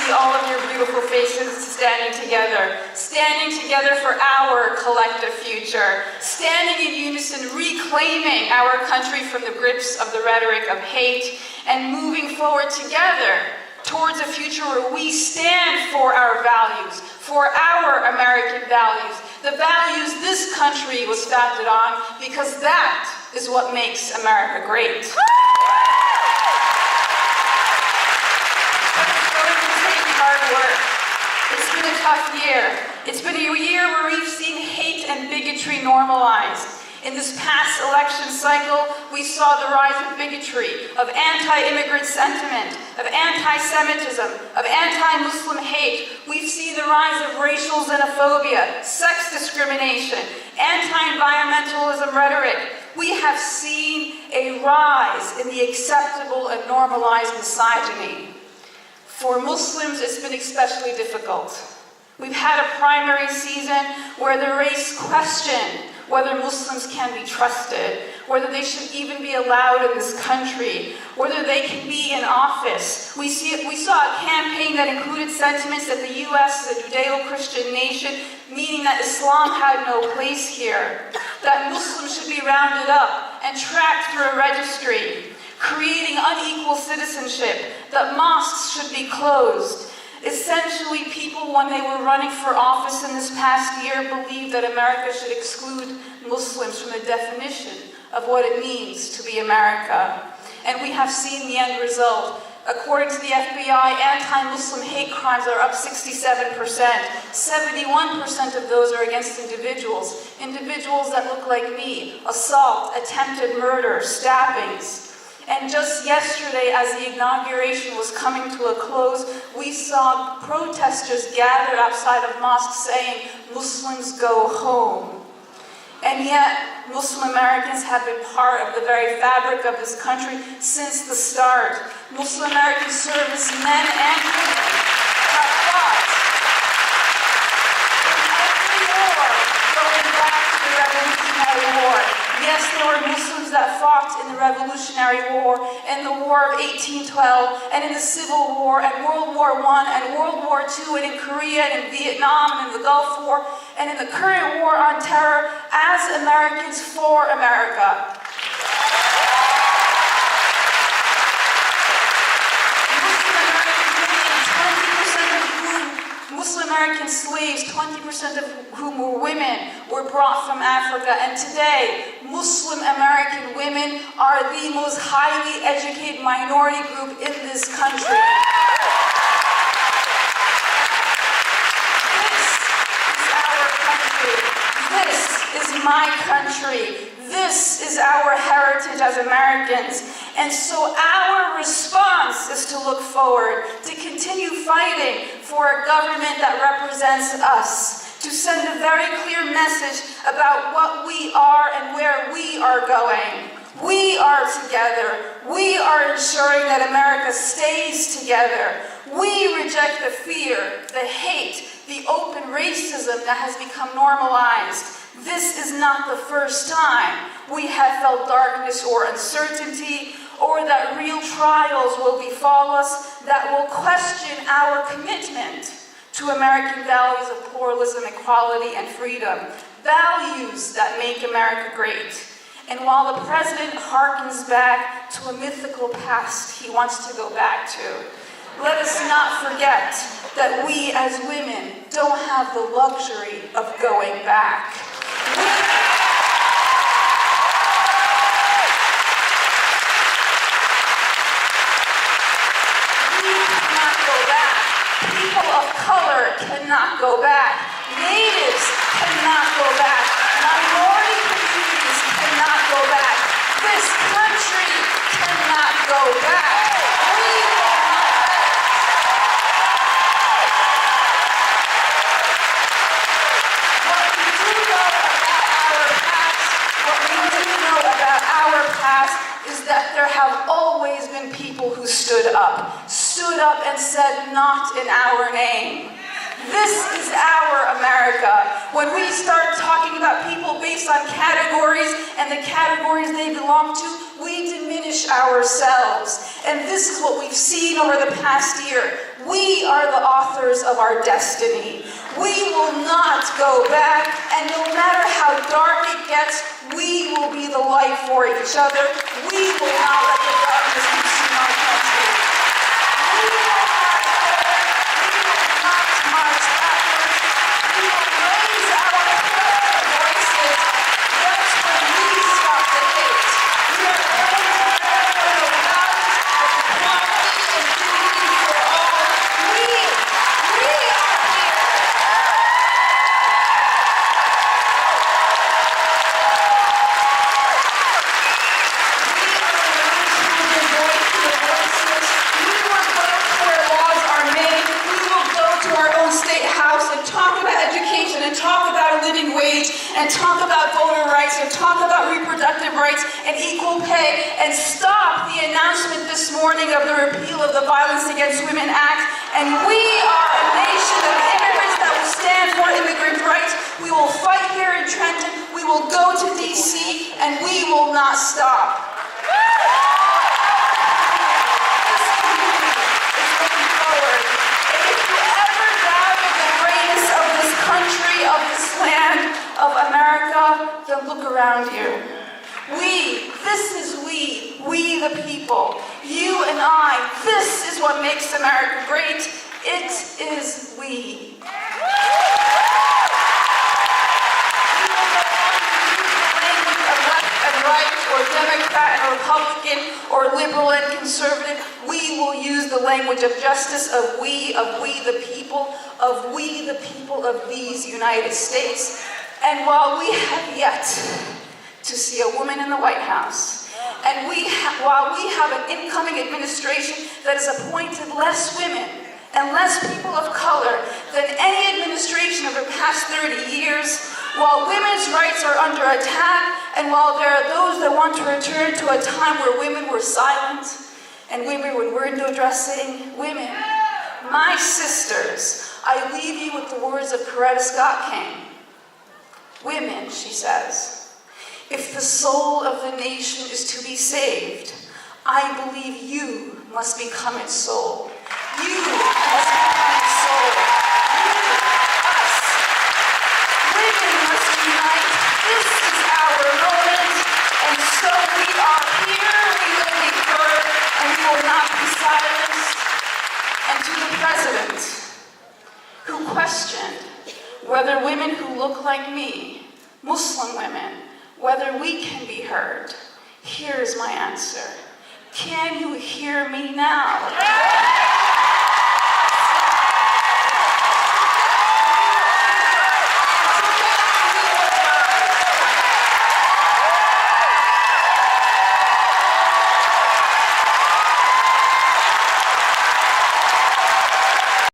see all of your beautiful faces standing together for our collective future, standing in unison, reclaiming our country from the grips of the rhetoric of hate, and moving forward together towards a future where we stand for our values, for our American values, the values this country was founded on, because that is what makes America great. Hard work. It's been a tough year. It's been a year where we've seen hate and bigotry normalized. In this past election cycle, we saw the rise of bigotry, of anti-immigrant sentiment, of anti-Semitism, of anti-Muslim hate. We've seen the rise of racial xenophobia, sex discrimination, anti-environmentalism rhetoric. We have seen a rise in the acceptable and normalized misogyny. For Muslims, it's been especially difficult. We've had a primary season where the race questioned whether Muslims can be trusted, whether they should even be allowed in this country, whether they can be in office. We saw a campaign that included sentiments that the U.S. is a Judeo-Christian nation, meaning that Islam had no place here, that Muslims should be rounded up and tracked through a registry, creating unequal citizenship, that mosques should be closed. Essentially, people, when they were running for office in this past year, believed that America should exclude Muslims from the definition of what it means to be America. And we have seen the end result. According to the FBI, anti-Muslim hate crimes are up 67%. 71% of those are against individuals. Individuals that look like me. Assault, attempted murder, stabbings. And just yesterday, as the inauguration was coming to a close, we saw protesters gathered outside of mosques saying, "Muslims go home." And yet, Muslim Americans have been part of the very fabric of this country since the start. Muslim American servicemen and women have fought in every war going back to the Revolutionary War. Yes, there were Muslims that fought in the Revolutionary War, and the War of 1812, and in the Civil War, and World War I, and World War II, and in Korea, and in Vietnam, and in the Gulf War, and in the current war on terror, as Americans for America. Muslim American slaves, 20% of whom were women, were brought from Africa. And today, Muslim American women are the most highly educated minority group in this country. This is our country. This is my country. This is our heritage as Americans. And so our response is to look forward, to continue fighting for a government that represents us, to send a very clear message about what we are and where we are going. We are together. We are ensuring that America stays together. We reject the fear, the hate, the open racism that has become normalized. This is not the first time we have felt darkness or uncertainty, or that real trials will befall us that will question our commitment to American values of pluralism, equality, and freedom, values that make America great. And while the president harkens back to a mythical past he wants to go back to, let us not forget that we as women don't have the luxury of going back. People of color cannot go back. Natives cannot go back. Minority communities cannot go back. This country cannot go back. We will not let our past is that there have always been people who stood up and said, "Not in our name." This is our America. When we start talking about people based on categories and the categories they belong to, we diminish ourselves. And this is what we've seen over the past year. We are the authors of our destiny. We will not go back, and no matter how dark it gets, we will be the light for each other. We will not let the darkness consume our country. We will not march backwards. We will raise our collective voices. That's when we stop the hate. We are coming together for the values of equality and dignity for all. We are here. Talk about a living wage, and talk about voter rights, and talk about reproductive rights and equal pay, and stop the announcement this morning of the repeal of the Violence Against Women Act. And we are a nation of immigrants that will stand for immigrant rights. We will fight here in Trenton, we will go to DC, and we will not stop. Of this land of America, then look around you. This is we the people, you and I, this is what makes America great. It is we. Right or Democrat and Republican or liberal and conservative, we will use the language of justice, of we the people, of these United States. And while we have yet to see a woman in the White House, and while we have an incoming administration that has appointed less women and less people of color than any administration over the past 30 years, while women's rights are under attack, and while there are those that want to return to a time where women were silent and women were window dressing, women, my sisters, I leave you with the words of Coretta Scott King. Women, she says, if the soul of the nation is to be saved, I believe you must become its soul. You must become its soul. Us. Women must unite. This is our moment. And so we are here, we will be heard, and we will not be silenced. And to the President, who questioned whether women who look like me, Muslim women, whether we can be heard, here's my answer. Can you hear me now?